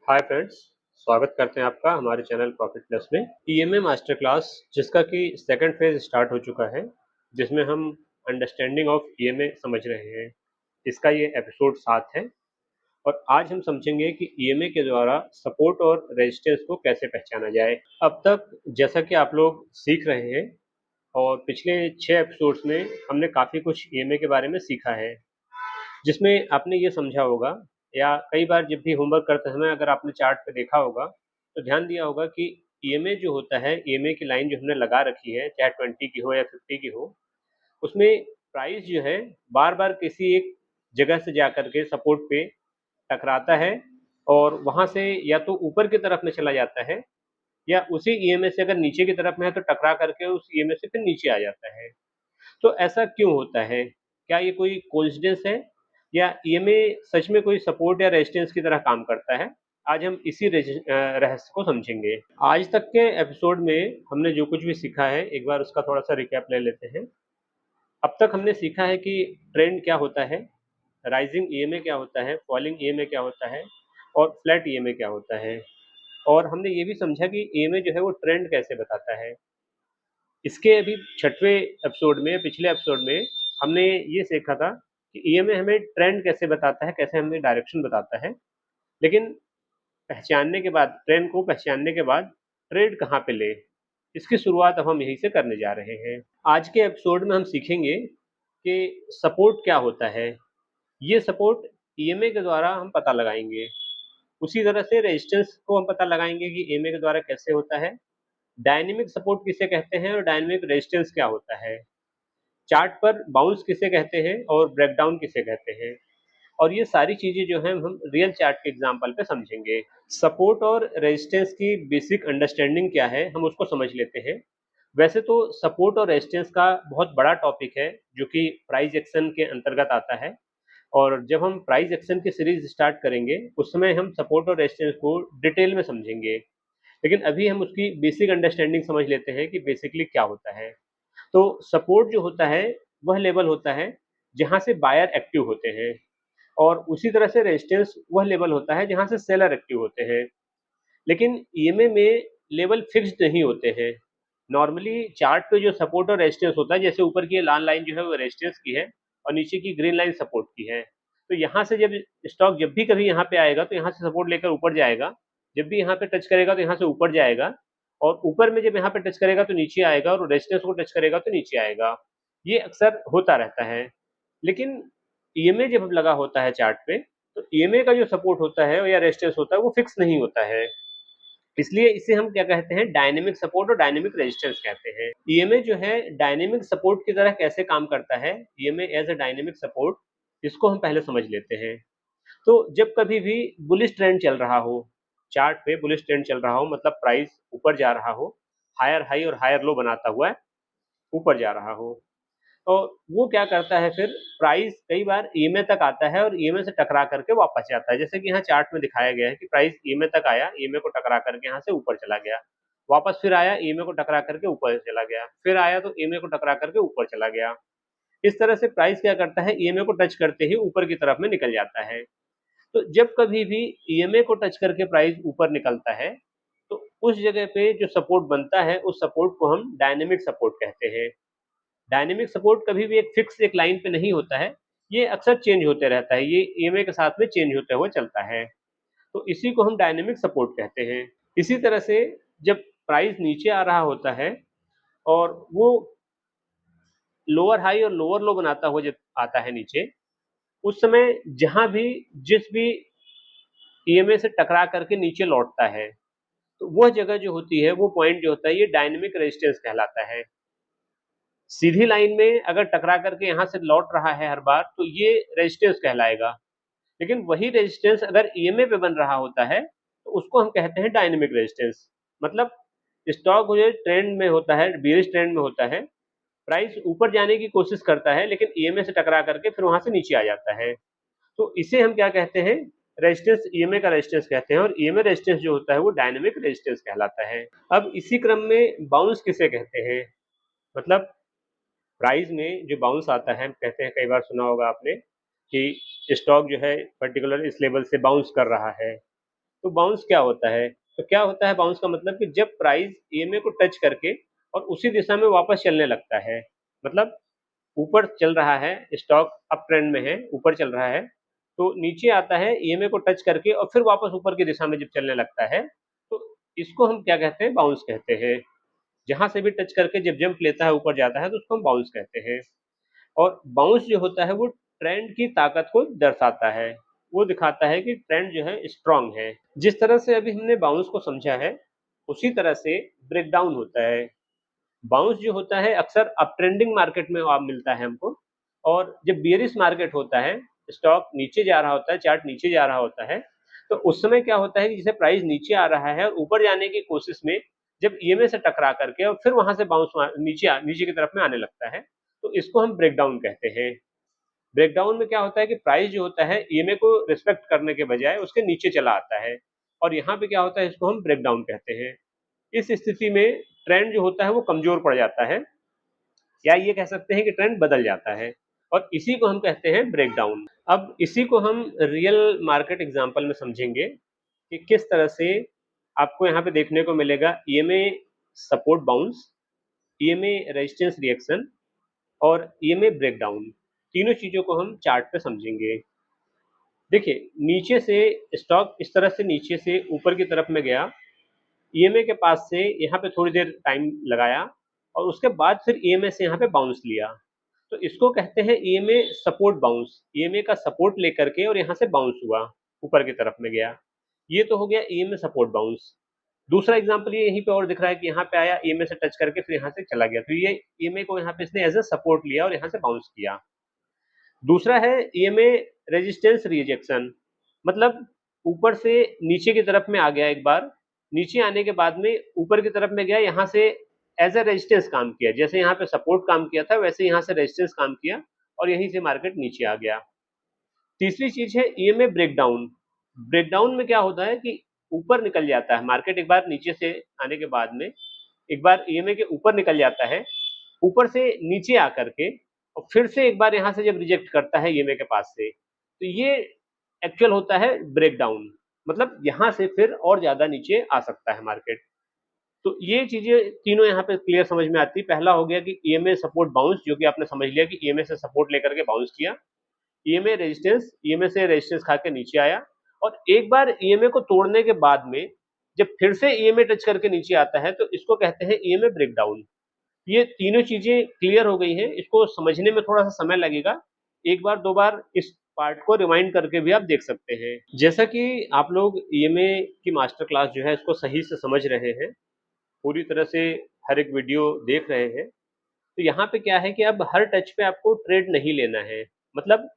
Hi friends, स्वागत करते हैं आपका हमारे चैनल प्रॉफिट प्लस में। ईएमए मास्टर क्लास जिसका कि सेकंड फेज स्टार्ट हो चुका है, जिसमें हम अंडरस्टैंडिंग ऑफ ईएमए समझ रहे हैं। इसका ये एपिसोड 7 है और आज हम समझेंगे कि ईएमए के द्वारा सपोर्ट और रेजिस्टेंस को कैसे पहचाना जाए। अब तक जैसा कि आप लोग सीख रहे हैं और पिछले 6 एपिसोड्स में हमने काफ़ी कुछ ईएमए के बारे में सीखा है, जिसमें आपने ये समझा होगा या कई बार जब भी होमवर्क करते समय अगर आपने चार्ट पे देखा होगा तो ध्यान दिया होगा कि ईएमए जो होता है, ईएमए की लाइन जो हमने लगा रखी है, चाहे 20 की हो या 50 की हो, उसमें प्राइस जो है बार बार किसी एक जगह से जा करके सपोर्ट पे टकराता है और वहां से या तो ऊपर की तरफ में चला जाता है या उसी ईएमए से अगर नीचे की तरफ में है तो टकरा करके उस ईएमए से फिर नीचे आ जाता है। तो ऐसा क्यों होता है? क्या ये कोई कोइंसिडेंस है या ईएमए सच में कोई सपोर्ट या रेजिस्टेंस की तरह काम करता है? आज हम इसी रहस्य को समझेंगे। आज तक के एपिसोड में हमने जो कुछ भी सीखा है, एक बार उसका थोड़ा-सा रिकैप ले लेते हैं। अब तक हमने सीखा है कि ट्रेंड क्या होता है, राइजिंग ईएमए क्या होता है, फॉलिंग ईएमए क्या होता है और फ्लैट ईएमए क्या होता है। और हमने ये भी समझा कि ईएमए जो है वो ट्रेंड कैसे बताता है। इसके अभी 6वें एपिसोड में, पिछले एपिसोड में हमने ये सीखा था कि ईएमए हमें ट्रेंड कैसे बताता है, कैसे हमें डायरेक्शन बताता है। लेकिन पहचानने के बाद, ट्रेंड को पहचानने के बाद ट्रेड कहाँ पे लें, इसकी शुरुआत अब हम यहीं से करने जा रहे हैं। आज के एपिसोड में हम सीखेंगे कि सपोर्ट क्या होता है। ये सपोर्ट ईएमए के द्वारा हम पता लगाएंगे। उसी तरह से रेजिस्टेंस को हम पता लगाएंगे कि ईएमए के द्वारा कैसे होता है। डायनेमिक सपोर्ट किसे कहते हैं और डायनेमिक रेजिस्टेंस क्या होता है। चार्ट पर बाउंस किसे कहते हैं और ब्रेकडाउन किसे कहते हैं, और ये सारी चीजें जो हैं हम रियल चार्ट के एग्जांपल पे समझेंगे। सपोर्ट और रेजिस्टेंस की बेसिक अंडरस्टैंडिंग क्या है, हम उसको समझ लेते हैं। वैसे तो सपोर्ट और रेजिस्टेंस का बहुत बड़ा टॉपिक है जो कि प्राइस एक्शन के अंतर्गत आता है, और जब हम प्राइस एक्शन की सीरीज स्टार्ट करेंगे उस समय हम सपोर्ट और रेजिस्टेंस को डिटेल में समझेंगे। लेकिन अभी हम उसकी बेसिक अंडरस्टैंडिंग समझ लेते हैं कि बेसिकली क्या होता है। तो सपोर्ट जो होता है वह लेवल होता है जहां से बायर एक्टिव होते हैं, और उसी तरह से रेजिस्टेंस वह लेवल होता है जहां से सेलर एक्टिव होते हैं। लेकिन ईएमए में लेवल फिक्स्ड नहीं होते हैं। नॉर्मली चार्ट पे जो सपोर्ट और रेजिस्टेंस होता है, जैसे ऊपर की ये लाल लाइन जो है वो रेजिस्टेंस की है और नीचे की ग्रीन लाइन सपोर्ट की है। तो यहाँ से जब स्टॉक जब भी कभी यहाँ पे आएगा तो यहाँ से सपोर्ट लेकर ऊपर जाएगा, जब भी यहाँ पे टच करेगा तो यहाँ से ऊपर जाएगा, और ऊपर में जब यहाँ पे टच करेगा तो नीचे आएगा, और रेजिस्टेंस को टच करेगा तो नीचे आएगा। ये अक्सर होता रहता है। लेकिन ईएमए जब लगा होता है चार्ट पे, तो ईएमए का जो सपोर्ट होता है या रेजिस्टेंस होता है वो फिक्स नहीं होता है। इसलिए इसे हम क्या कहते हैं, डायनेमिक सपोर्ट और डायनेमिक रेजिस्टेंस कहते हैं। ईएमए जो है डायनेमिक सपोर्ट की तरह कैसे काम करता है, EMA as a dynamic support, इसको हम पहले समझ लेते हैं। तो जब कभी भी बुलिश ट्रेंड चल रहा हो, चार्ट पे बुलिश ट्रेंड चल रहा हो, मतलब प्राइस ऊपर जा रहा हो, हायर हाई और हायर लो बनाता हुआ ऊपर जा रहा हो, और वो क्या करता है, फिर प्राइस कई बार ईएमए तक आता है और ईएमए से टकरा करके वापस जाता है। जैसे कि यहाँ चार्ट में दिखाया गया है कि प्राइस ईएमए तक आया, ईएमए को टकरा करके यहाँ से ऊपर चला गया, वापस फिर आया, ईएमए को टकरा करके ऊपर चला गया, फिर आया तो ईएमए को टकरा करके ऊपर चला गया। इस तरह से प्राइस क्या करता है, ईएमए को टच करते ही ऊपर की तरफ में निकल जाता है। तो जब कभी भी ईएमए को टच करके प्राइस ऊपर निकलता है तो उस जगह पे जो सपोर्ट बनता है, उस सपोर्ट को हम डायनेमिक सपोर्ट कहते हैं। डायनेमिक सपोर्ट कभी भी एक फिक्स एक लाइन पे नहीं होता है, ये अक्सर चेंज होते रहता है, ये ईएमए के साथ में चेंज होते हुए चलता है। तो इसी को हम डायनेमिक सपोर्ट कहते हैं। इसी तरह से जब प्राइस नीचे आ रहा होता है और वो लोअर हाई और लोअर लो बनाता हुआ जब आता है नीचे, उस समय जहां भी जिस भी ईएमए से टकरा करके नीचे लौटता है, तो वह जगह जो होती है, वो पॉइंट जो होता है, ये डायनेमिक रेजिस्टेंस कहलाता है। सीधी लाइन में अगर टकरा करके यहाँ से लौट रहा है हर बार तो ये रेजिस्टेंस कहलाएगा। लेकिन वही रेजिस्टेंस अगर ईएमए पे बन रहा होता है तो उसको हम कहते हैं डायनेमिक रेजिस्टेंस। मतलब स्टॉक जो ट्रेंड में होता है, बेयरिश ट्रेंड में होता है, प्राइस ऊपर जाने की कोशिश करता है लेकिन ईएमए से टकरा करके फिर वहां से नीचे आ जाता है। तो इसे हम क्या कहते हैं, रेजिस्टेंस, ईएमए का रेजिस्टेंस कहते हैं, और ईएमए रेजिस्टेंस जो होता है वो डायनेमिक रेजिस्टेंस कहलाता है। अब इसी क्रम में बाउंस किसे कहते हैं, मतलब प्राइस में जो बाउंस आता है, हम कहते हैं, कई बार सुना होगा आपने कि स्टॉक जो है पर्टिकुलर इस लेवल से बाउंस कर रहा है, तो बाउंस क्या होता है? तो क्या होता है बाउंस का मतलब कि जब प्राइस ईएमए को टच करके और उसी दिशा में वापस चलने लगता है, मतलब ऊपर चल रहा है, स्टॉक अप ट्रेंड में है, ऊपर चल रहा है, तो नीचे आता है ईएमए को टच करके और फिर वापस ऊपर की दिशा में जब चलने लगता है, तो इसको हम क्या कहते हैं? बाउंस कहते हैं। जहाँ से भी टच करके जब जंप लेता है, ऊपर जाता है, तो उसको हम बाउंस कहते हैं। और बाउंस जो होता है वो ट्रेंड की ताकत को दर्शाता है, वो दिखाता है कि ट्रेंड जो है स्ट्रांग है। जिस तरह से अभी हमने बाउंस को समझा है, उसी तरह से ब्रेकडाउन होता है। बाउंस जो होता है अक्सर अप ट्रेंडिंग मार्केट में आप मिलता है हमको, और जब बियरिश मार्केट होता है, स्टॉक नीचे जा रहा होता है, चार्ट नीचे जा रहा होता है, तो उस समय क्या होता है कि जैसे प्राइस नीचे आ रहा है और ऊपर जाने की कोशिश में जब ईएमए से टकरा करके और फिर वहां से बाउंस नीचे की तरफ में आने लगता है, तो इसको हम ब्रेकडाउन कहते हैं। ब्रेकडाउन में क्या होता है कि प्राइस जो होता है ईएमए को रिस्पेक्ट करने के बजाय उसके नीचे चला आता है, और यहाँ पे क्या होता है, इसको हम ब्रेकडाउन कहते हैं। इस स्थिति में ट्रेंड जो होता है वो कमजोर पड़ जाता है, या ये कह सकते हैं कि ट्रेंड बदल जाता है, और इसी को हम कहते हैं ब्रेकडाउन। अब इसी को हम रियल मार्केट एग्जांपल में समझेंगे कि किस तरह से आपको यहाँ पे देखने को मिलेगा EMA support bounce, EMA resistance reaction और ईएमए ब्रेकडाउन। तीनों चीजों को हम चार्ट पे समझेंगे। देखिए, नीचे से स्टॉक इस तरह से नीचे से ऊपर की तरफ में गया, ईएमए के पास से यहाँ पे थोड़ी देर टाइम लगाया और उसके बाद फिर ईएमए से यहाँ पे बाउंस लिया, तो इसको कहते हैं ईएमए सपोर्ट बाउंस। ईएमए का सपोर्ट लेकर के और यहाँ से बाउंस हुआ, ऊपर की तरफ में गया, ये तो हो गया ईएमए सपोर्ट बाउंस। दूसरा एग्जांपल ये यहीं पे और दिख रहा है कि यहाँ पे आया, ईएमए से टच करके फिर यहाँ से चला गया, तो ये ईएमए को यहाँ पे इसने एज ए सपोर्ट लिया और यहाँ से बाउंस किया। दूसरा है ईएमए रेजिस्टेंस रिजेक्शन, मतलब ऊपर से नीचे की तरफ में आ गया, एक बार नीचे आने के बाद में ऊपर की तरफ में गया, यहाँ से एज ए रेजिस्टेंस काम किया, जैसे यहाँ पे सपोर्ट काम किया था वैसे यहाँ से रेजिस्टेंस काम किया और यहीं से मार्केट नीचे आ गया। तीसरी चीज है ईएमए ब्रेकडाउन। ब्रेकडाउन में क्या होता है कि ऊपर निकल जाता है मार्केट, एक बार नीचे से आने के बाद में एक बार ईएमए के ऊपर निकल जाता है, ऊपर से नीचे आकर के और फिर से एक बार यहाँ से जब रिजेक्ट करता है ईएमए के पास से, तो ये एक्चुअल होता है ब्रेकडाउन, मतलब यहाँ से फिर और ज्यादा नीचे आ सकता है मार्केट। तो ये चीजें तीनों यहाँ पे क्लियर समझ में आती है। पहला हो गया कि ईएमए सपोर्ट बाउंस, जो कि आपने समझ लिया कि ईएमए से सपोर्ट लेकर के बाउंस किया। ईएमए रेजिस्टेंस, ईएमए से रेजिस्टेंस खा के नीचे आया, और एक बार ईएमए को तोड़ने के बाद में जब फिर से ईएमए टच करके नीचे आता है, तो इसको कहते हैं ईएमए ब्रेकडाउन। ये तीनों चीजें क्लियर हो गई हैं, इसको समझने में थोड़ा सा समय लगेगा, एक बार दो बार इस पार्ट को रिमाइंड करके भी आप देख सकते हैं। जैसा कि आप लोग ईएमए की मास्टर क्लास जो है इसको सही से समझ रहे हैं, पूरी तरह से हर एक वीडियो देख रहे हैं, तो यहाँ पे क्या है कि अब हर टच पे आपको ट्रेड नहीं लेना है, मतलब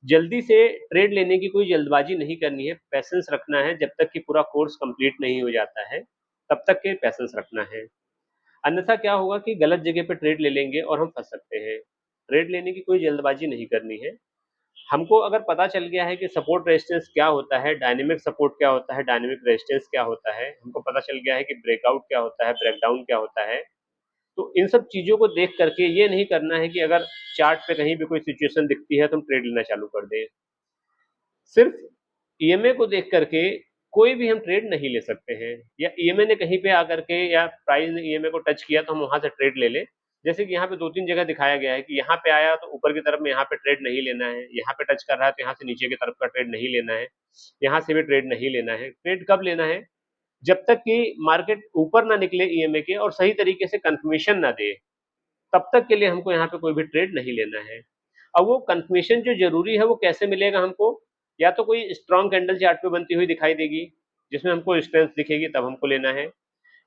जल्दी से ट्रेड लेने की कोई जल्दबाजी नहीं करनी है, पैसेंस रखना है, जब तक कि पूरा कोर्स कंप्लीट नहीं हो जाता है तब तक के पैसेंस रखना है। अन्यथा क्या होगा कि गलत जगह पे ट्रेड ले लेंगे और हम फंस सकते हैं। ट्रेड लेने की कोई जल्दबाजी नहीं करनी है। हमको अगर पता चल गया है कि सपोर्ट रेजिस्टेंस क्या होता है, डायनेमिक सपोर्ट क्या होता है, डायनेमिक रेजिस्टेंस क्या होता है, हमको पता चल गया है कि ब्रेकआउट क्या होता है, ब्रेकडाउन क्या होता है, तो इन सब चीज़ों को देख करके ये नहीं करना है कि अगर चार्ट पे कहीं भी कोई सिचुएशन दिखती है तो हम ट्रेड लेना चालू कर दें। सिर्फ ईएमए को देख करके कोई भी हम ट्रेड नहीं ले सकते हैं, या ईएमए ने कहीं पे आकर के या प्राइस ने ईएमए को टच किया तो हम वहां से ट्रेड ले लें। जैसे कि यहाँ पे दो तीन जगह दिखाया गया है कि यहाँ पे आया तो ऊपर की तरफ में यहाँ पे ट्रेड नहीं लेना है, यहाँ पे टच कर रहा है तो यहाँ से नीचे की तरफ का ट्रेड नहीं लेना है, यहाँ से भी ट्रेड नहीं लेना है। ट्रेड कब लेना है? जब तक कि मार्केट ऊपर ना निकले ईएमए के और सही तरीके से कंफर्मेशन ना दे, तब तक के लिए हमको यहाँ पे कोई भी ट्रेड नहीं लेना है। अब वो कंफर्मेशन जो जरूरी है वो कैसे मिलेगा हमको? या तो कोई स्ट्रॉन्ग कैंडल चार्ट पे बनती हुई दिखाई देगी जिसमें हमको स्ट्रेंथ दिखेगी, तब हमको लेना है,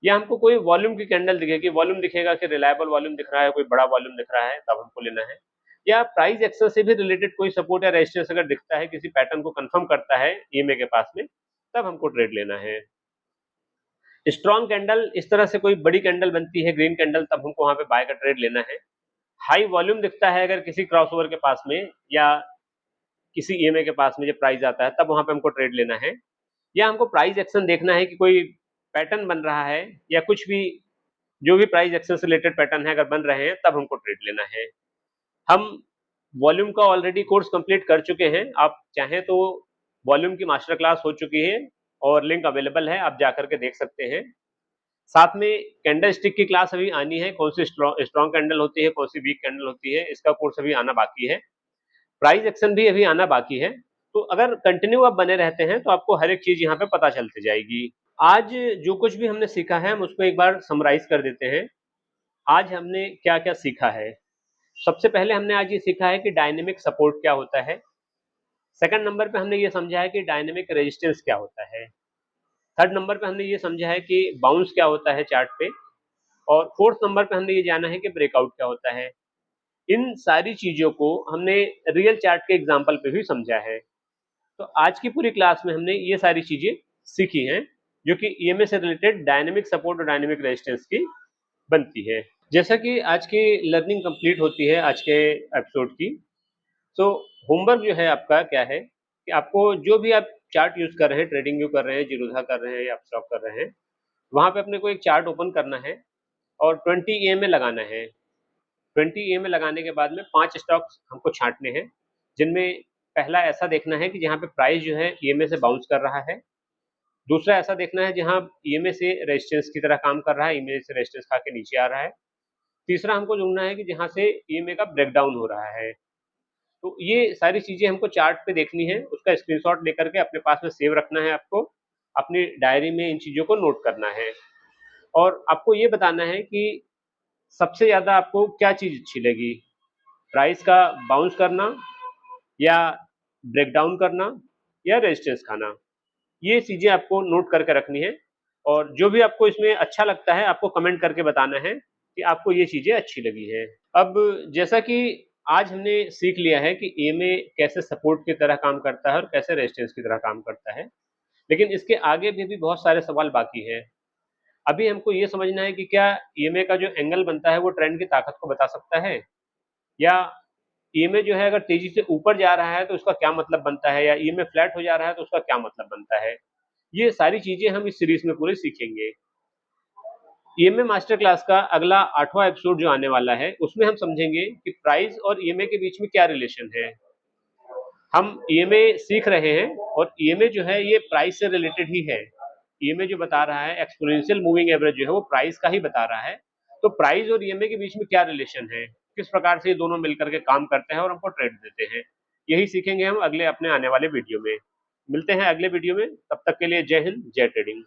या हमको कोई वॉल्यूम की कैंडल दिखेगी, वॉल्यूम दिखेगा कि रिलायबल वॉल्यूम दिख रहा है, कोई बड़ा वॉल्यूम दिख रहा है, तब हमको लेना है, या प्राइस एक्शन से भी रिलेटेड कोई सपोर्ट या रेजिस्टेंस अगर दिखता है, किसी पैटर्न को कंफर्म करता है ईएमए के पास में, तब हमको ट्रेड लेना है। स्ट्रॉन्ग कैंडल इस तरह से कोई बड़ी कैंडल बनती है, ग्रीन कैंडल, तब हमको वहां पे बाय का ट्रेड लेना है। हाई वॉल्यूम दिखता है अगर किसी क्रॉसओवर के पास में या किसी ईएमए के पास में जब प्राइस आता है, तब वहां पे हमको ट्रेड लेना है। या हमको प्राइस एक्शन देखना है कि कोई पैटर्न बन रहा है या कुछ भी, जो भी प्राइस एक्शन से रिलेटेड पैटर्न है अगर बन रहे हैं, तब हमको ट्रेड लेना है। हम वॉल्यूम का ऑलरेडी कोर्स कंप्लीट कर चुके हैं, आप चाहें तो वॉल्यूम की मास्टर क्लास हो चुकी है, और लिंक अवेलेबल है, आप जाकर के देख सकते हैं। साथ में कैंडल स्टिक की क्लास अभी आनी है, कौन सी स्ट्रॉन्ग कैंडल होती है, कौन सी वीक कैंडल होती है, इसका कोर्स अभी आना बाकी है। प्राइस एक्शन भी अभी आना बाकी है। तो अगर कंटिन्यू आप बने रहते हैं तो आपको हर एक चीज़ यहाँ पे पता चलती जाएगी। आज जो कुछ भी हमने सीखा है हम उसको एक बार समराइज़ कर देते हैं। आज हमने क्या-क्या सीखा है? सबसे पहले हमने आज ये सीखा है कि डायनेमिक सपोर्ट क्या होता है। सेकंड नंबर पे हमने ये समझा है कि डायनेमिक रेजिस्टेंस क्या होता है। थर्ड नंबर पे हमने ये समझा है कि बाउंस क्या होता है चार्ट पे। और फोर्थ नंबर पे हमने ये जाना है कि ब्रेकआउट क्या होता है। इन सारी चीज़ों को हमने रियल चार्ट के एग्जांपल पे भी समझा है। तो आज की पूरी क्लास में हमने ये सारी चीज़ें सीखी हैं, जो कि ईएमए से रिलेटेड डायनेमिक सपोर्ट और डायनेमिक रेजिस्टेंस की बनती है। जैसा कि आज की लर्निंग कंप्लीट होती है आज के एपिसोड की, तो होमवर्क जो है आपका क्या है कि आपको जो भी आप चार्ट यूज़ कर रहे हैं, ट्रेडिंग व्यू कर रहे हैं, जीरोधा कर रहे हैं या अपस्टॉक कर रहे हैं, वहाँ पे अपने को एक चार्ट ओपन करना है और 20 ईएमए लगाना है। 20 ईएमए लगाने के बाद में 5 स्टॉक्स हमको छाँटने हैं, जिनमें पहला ऐसा देखना है कि जहाँ पे प्राइस जो है ईएमए से बाउंस कर रहा है। दूसरा ऐसा देखना है जहाँ ईएमए से रेजिस्टेंस की तरह काम कर रहा है, ईएमए से रेजिस्टेंस खा के नीचे आ रहा है। तीसरा हमको ढूँढना है कि जहाँ से ईएमए का ब्रेकडाउन हो रहा है। तो ये सारी चीज़ें हमको चार्ट पे देखनी है, उसका स्क्रीनशॉट लेकर के अपने पास में सेव रखना है आपको, अपनी डायरी में इन चीज़ों को नोट करना है। और आपको ये बताना है कि सबसे ज़्यादा आपको क्या चीज़ अच्छी लगी? प्राइस का बाउंस करना या ब्रेकडाउन करना या रेजिस्टेंस खाना? ये चीज़ें आपको नोट करके रखनी है और जो भी आपको इसमें अच्छा लगता है, आपको कमेंट करके बताना है कि आपको ये चीज़ें अच्छी लगी हैं। अब जैसा कि आज हमने सीख लिया है कि ईएमए कैसे सपोर्ट की तरह काम करता है और कैसे रेजिस्टेंस की तरह काम करता है, लेकिन इसके आगे भी बहुत सारे सवाल बाकी हैं। अभी हमको ये समझना है कि क्या ईएमए का जो एंगल बनता है, वो ट्रेंड की ताकत को बता सकता है? या ईएमए जो है अगर तेज़ी से ऊपर जा रहा है, तो उसका क्या मतलब बनता है? या ईएमए फ्लैट हो जा रहा है, तो उसका क्या मतलब बनता है? ये सारी चीज़ें हम इस सीरीज़ में पूरी सीखेंगे। ईएमए मास्टर क्लास का अगला 8वां एपिसोड जो आने वाला है, उसमें हम समझेंगे कि प्राइस और ईएमए के बीच में क्या रिलेशन है। हम ईएमए सीख रहे हैं और ईएमए जो है ये प्राइस से रिलेटेड ही है। ईएमए जो बता रहा है एक्सपोनेंशियल मूविंग एवरेज जो है वो प्राइस का ही बता रहा है। तो प्राइस और ईएमए के बीच में क्या रिलेशन है? किस प्रकार से ये दोनों मिलकर के काम करते हैं और हमको ट्रेड देते हैं? यही सीखेंगे हम अगले अपने आने वाले वीडियो में। मिलते हैं अगले वीडियो में, तब तक के लिए जय हिंद, जय ट्रेडिंग।